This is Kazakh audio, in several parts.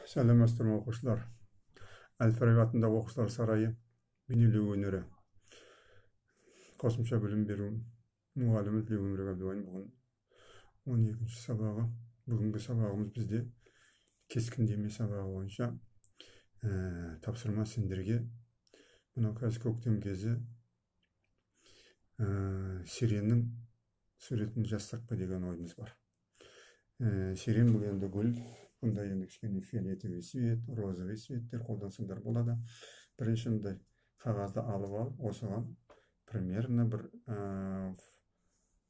Сәлеметсіздер ме оқушылар? Әл-Фараби атындағы оқушылар сарайы бейнелеу өнері қосымша білім беру мұғалімі тілеуімберік әбдуайым. Бүгін 12-ші сабағы. Бүгінгі сабағымыз бізде кескіндеме сабағы бойынша тапсырма сендерге мынау қазір көктем кезі сиреннің суретін жазсақ па деген ойымыз бар. Сирен бұл енді гүл, бұнда енді кішкене фиолетовый цвет, розовый цветтер қолдансаңдар болады. Бірінші мындай қағазды алып алып, осыған примерно бір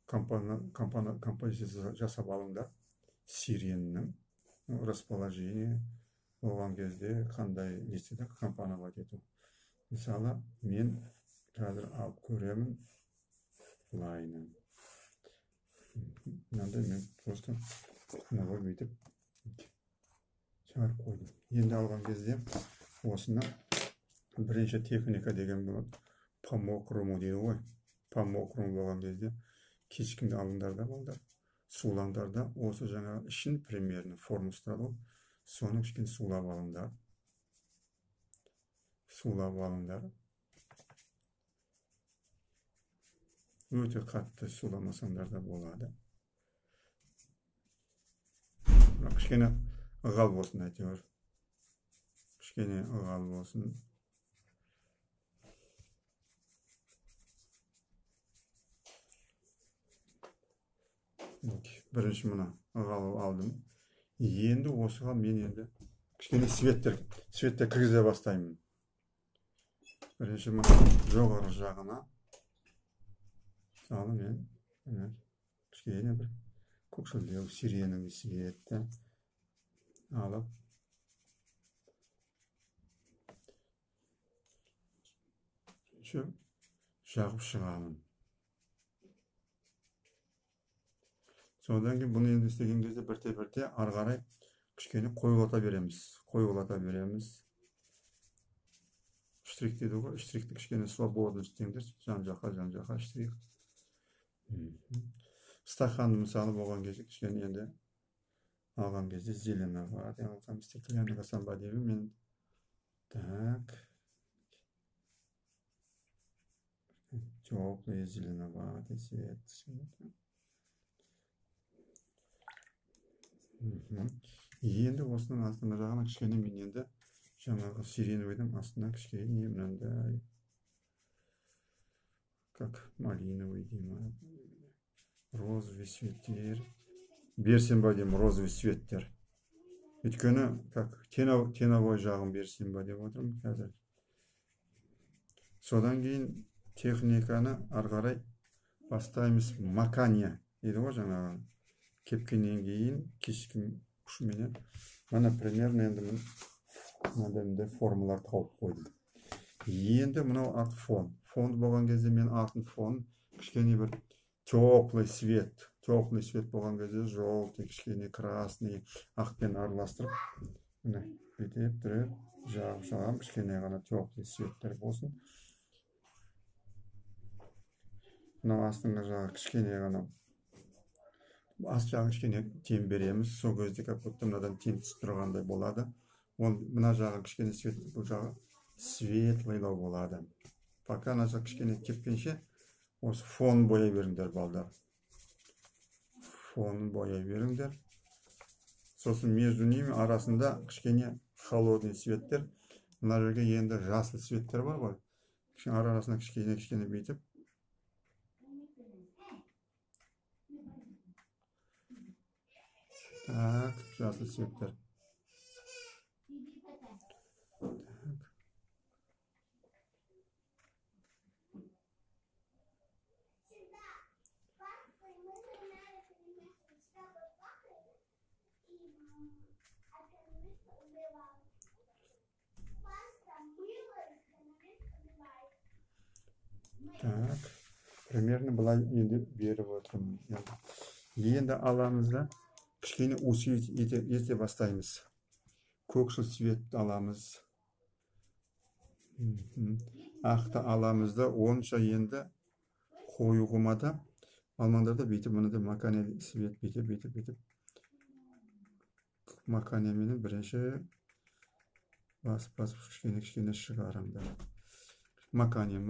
композиция жасап алыңдар. Сиреннің расположение болған кезде қандай нестеді компоновать ету. Мысалы, мен қазір алып көремін лайнын. Мынандай мен просто мынау бүйтіп шығарып қойдым. Енді алған кезде осыны бірінші техника деген болады. По мокрому дейді ғой. По мокрому болған кезде кешкінді алыңдар да болдар. Сулаңдар да осы жаңа ішін примерно формасы тұрады. Соны кішкене сулап алыңдар. Сулап алыңдар. Өте қатты суламасаңдар да болады. Кішкене ығал болсын әйтеуір. Кішкене ығал болсын. Бірінші мұна ығалып алдым. Енді осыған мен енді кішкене светтер кіргізе бастаймын. Бірінші мұна жоғары жағына мысалы мен кішкене бір көкшілдеу сиренің светті алып жағып шығамын. Содан кейін бұны енді істеген кезде бірте-бірте ары қарай кішкене қоюлата береміз. Штрих дейді ғой, штрихті кішкене свободно істеңдер, жан-жаққа штрих. Стақанды мысалы болған кезде кішкене енді алған кезде зеленого. Там стеклянного самба деймін мен. Так. Теплый зеленоватый цвет. Енді осының астына жағына кішкене мен енді жаңағы сиреновыйдың астына кішкене мынандай как малиновый деймін. Розовый цветтер. Берсем ба деймін, розовый цветтер. Өйткені как теновой жағын берсем ба деп отырмын қазір. Содан кейін техниканы ары қарай бастаймыз. Макания дейді ғой жаңағы. Кепкеннен кейін кешкін ұшыменен мына примерно енді мынандай формалар тауып қойдым. Енді мынау арт фон. Фон болған кезде мен артын фон кішкене бір теплый свет болған кезде желтый, кішкене красный, ақпен араластырып, міне бүйтіп тұрып, жағып шығам, кішкене ғана теплый светтер болсын. Мынау астыңғы жағы кішкене ғана ас жағын кішкене тем береміз. Сол кезде как будто мынадан тем түсіп тұрғандай болады. Мына жағы кішкене бұл жағы светлыйлау болады. Пока мына жағы кішкене кепкенше осы фон бояй беріңдер балдар. Фонын бояй беріңдер. Сосын между ними арасында кішкене холодный цветтер. Мына жерге енді жасыл цветтер бар ғой. Арасында кішкене бүйтіп. Так, жасыл цветтер. Так, примерно былай енді беріп отырмын. Енді аламыз да кішкене усилить ете бастаймыз. Көкшіл цвет аламыз. Ақты аламыз да онша енді қою қылмада алмаңдар да бүйтіп мұны да маканель свет бүйтіп. Маканеменің бірінші басып кішкене шығарыңдар. Макания.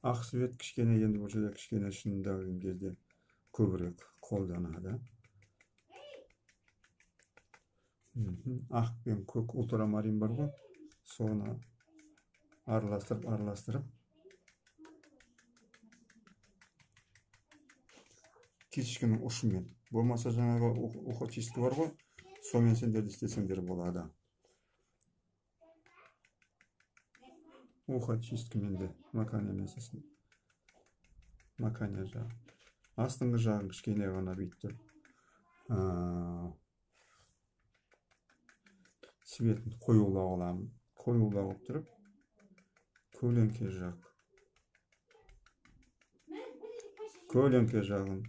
Ақ свет кішкене енді бұл жерде кішкене шынындағы кезде көбірек қолданады. Ақ пен көк ультрамарин бар ғой, соны араластырып кисточканың ұшымен, болмаса жаңағы ухочистка бар ғой, сонымен сендер істесеңдер болады. Ухочисткамен де маканиямен істесін. Макания жағы. Астыңғы жағын кішкене ғана бүйтіп светін қоюлап аламын. Қоюлап тұрып, көлеңке жағын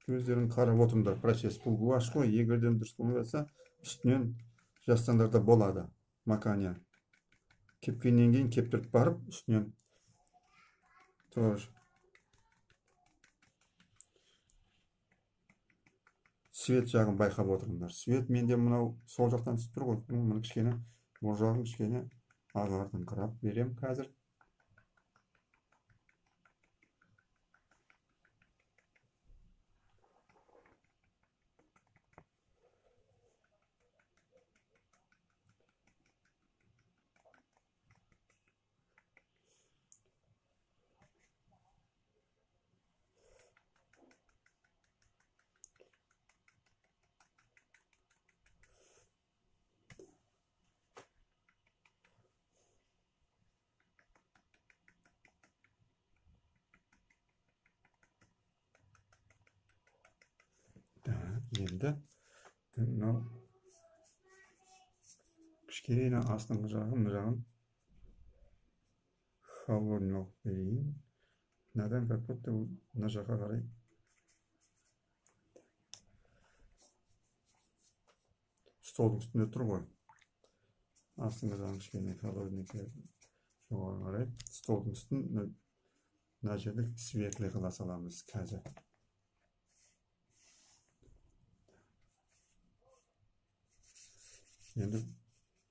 өздерің қарап отырыңдар. Процесс бұл гуаш қой, егерден дұрыс болмай жатса, үстінен жазсаңдар да болады. Макания кепкеннен кейін кептіріп барып, үстінен тоже свет жағын байқап отырыңдар. Свет менде мынау сол жақтан түсіп тұр ғой. Мұны кішкене, бұл жағын кішкене ағартыңқырап берем қазір. Енді мынау кішкене астыңғы жағын холодный алып берейін. Надан как будто мына жаққа қарай столдың үстінде тұр ғой. Астыңғы жағын кішкене холодный жоғары қарай столдың үстін мына жерде светлый қыла саламыз қазір. Енді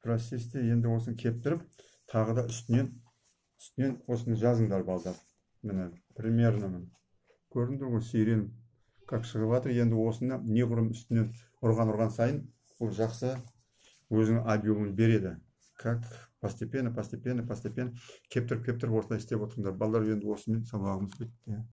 процесте енді осыны кептіріп, тағы да үстінен осыны жазыңдар балдар. Міне, примерно міне. Көрдіңдер ғой, сирен как шығып жатыр. Енді осыны неғұрым үстінен ұрған сайын, бұл жақсы өзінің объемын береді. Как постепенно кептіріп осылай істеп отырыңдар. Балдар, енді осымен сабағымыз бітті.